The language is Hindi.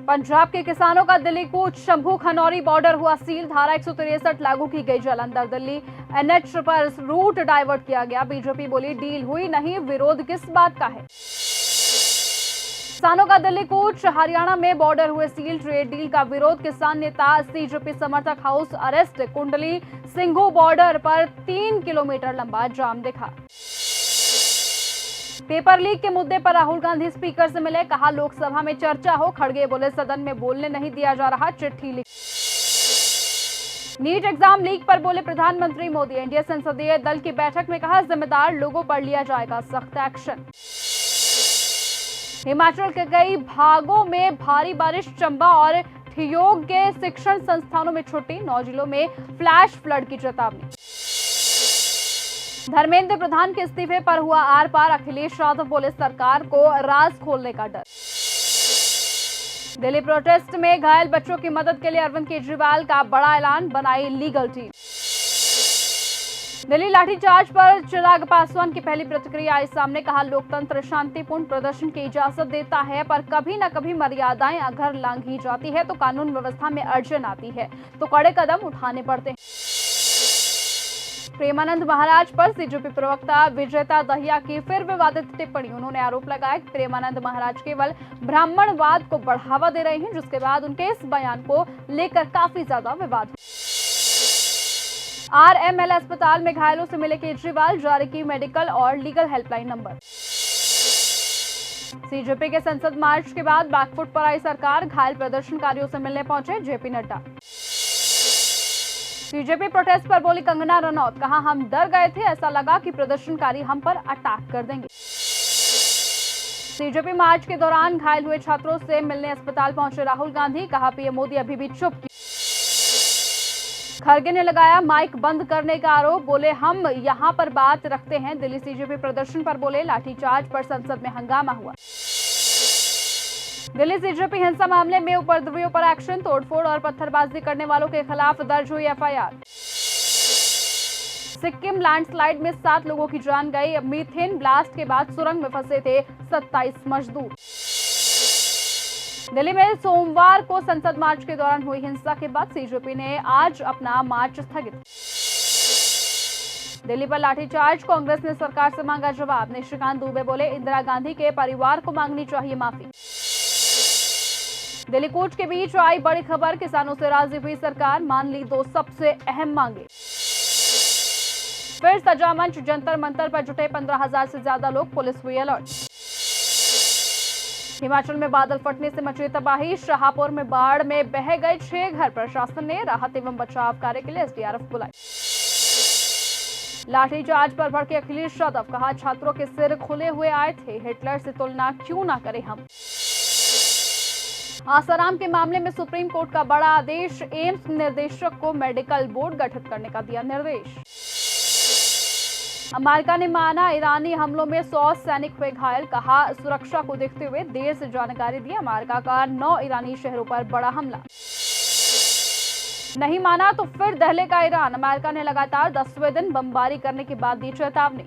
पंजाब के किसानों का दिल्ली कूच, शंभू खनौरी बॉर्डर हुआ सील, धारा 163 लागू की गई जालंधर दिल्ली एनएच पर रूट डाइवर्ट किया गया। बीजेपी बोली डील हुई नहीं, विरोध किस बात का है। किसानों का दिल्ली कूच, हरियाणा में बॉर्डर हुए सील, ट्रेड डील का विरोध। किसान नेता सीजेपी समर्थक हाउस अरेस्ट, कुंडली सिंघू बॉर्डर पर 3 किलोमीटर लंबा जाम दिखा। पेपर लीक के मुद्दे पर राहुल गांधी स्पीकर से मिले, कहा लोकसभा में चर्चा हो। खड़गे बोले सदन में बोलने नहीं दिया जा रहा, चिट्ठी लिखी। नीट एग्जाम लीक पर बोले प्रधानमंत्री मोदी, एनडीए संसदीय दल की बैठक में कहा जिम्मेदार लोगों पर लिया जाएगा सख्त एक्शन। हिमाचल के कई भागों में भारी बारिश, चंबा और ठियोग के शिक्षण संस्थानों में छुट्टी, 9 जिलों में फ्लैश फ्लड की चेतावनी। धर्मेंद्र प्रधान के इस्तीफे पर हुआ आर पार, अखिलेश यादव बोले सरकार को राज खोलने का डर। दिल्ली प्रोटेस्ट में घायल बच्चों की मदद के लिए अरविंद केजरीवाल का बड़ा ऐलान, बनाई लीगल टीम। दिल्ली लाठीचार्ज पर चिराग पासवान की पहली प्रतिक्रिया आई सामने, कहा लोकतंत्र शांतिपूर्ण प्रदर्शन की इजाजत देता है, पर कभी न कभी मर्यादाएं अगर लांघी जाती है तो कानून व्यवस्था में अड़चन आती है, तो कड़े कदम उठाने पड़ते हैं। प्रेमानंद महाराज पर सीजेपी प्रवक्ता विजेता दहिया की फिर विवादित टिप्पणी। उन्होंने आरोप लगाया कि प्रेमानंद महाराज केवल ब्राह्मणवाद को बढ़ावा दे रहे हैं, जिसके बाद उनके इस बयान को लेकर काफी ज्यादा विवाद हुआ। आरएमएल अस्पताल में घायलों से मिले केजरीवाल, जारी की मेडिकल और लीगल हेल्पलाइन नंबर। सीजेपी के संसद मार्च के बाद बैकफुट पर आई सरकार, घायल प्रदर्शनकारियों से मिलने पहुंचे जेपी नड्डा। बीजेपी प्रोटेस्ट पर बोली कंगना रनौत, कहा हम डर गए थे, ऐसा लगा कि प्रदर्शनकारी हम पर अटैक कर देंगे। सीजेपी मार्च के दौरान घायल हुए छात्रों से मिलने अस्पताल पहुंचे राहुल गांधी, कहा पीएम मोदी अभी भी चुप। खड़गे ने लगाया माइक बंद करने का आरोप, बोले हम यहां पर बात रखते हैं। दिल्ली सीजेपी प्रदर्शन पर बोले लाठीचार्ज पर संसद में हंगामा हुआ। दिल्ली सीजेपी हिंसा मामले में उपद्रवियों पर एक्शन, तोड़फोड़ और पत्थरबाजी करने वालों के खिलाफ दर्ज हुई एफआईआर। सिक्किम लैंडस्लाइड में 7 लोगों की जान गई, मीथेन ब्लास्ट के बाद सुरंग में फंसे थे 27 मजदूर। दिल्ली में सोमवार को संसद मार्च के दौरान हुई हिंसा के बाद सीजेपी ने आज अपना मार्च स्थगित। दिल्ली पर लाठीचार्ज, कांग्रेस ने सरकार से मांगा जवाब। निशिकांत दुबे बोले इंदिरा गांधी के परिवार को मांगनी चाहिए माफी। दिल्ली कूच के बीच आई बड़ी खबर, किसानों से राजी हुई सरकार, मान ली 2 सबसे अहम मांगे। फिर सजा मंच, जंतर मंतर पर जुटे 15,000 से ज्यादा लोग, पुलिस हुई अलर्ट। हिमाचल में बादल फटने से मची तबाही, शाहपुर में बाढ़ में बह गए 6 घर, प्रशासन ने राहत एवं बचाव कार्य के लिए एसडीआरएफ बुलाई। लाठीचार्ज पर भड़के अखिलेश यादव, कहा छात्रों के सिर खुले हुए आए थे, हिटलर से तुलना क्यों ना करें हम। आसाराम के मामले में सुप्रीम कोर्ट का बड़ा आदेश, एम्स निर्देशक को मेडिकल बोर्ड गठित करने का दिया निर्देश। अमेरिका ने माना ईरानी हमलों में 100 सैनिक हुए घायल, कहा सुरक्षा को देखते हुए देर से जानकारी दी। अमेरिका का 9 ईरानी शहरों पर बड़ा हमला। नहीं माना तो फिर दहलेगा ईरान, अमेरिका ने लगातार 10वें दिन बमबारी करने के बाद दी चेतावनी।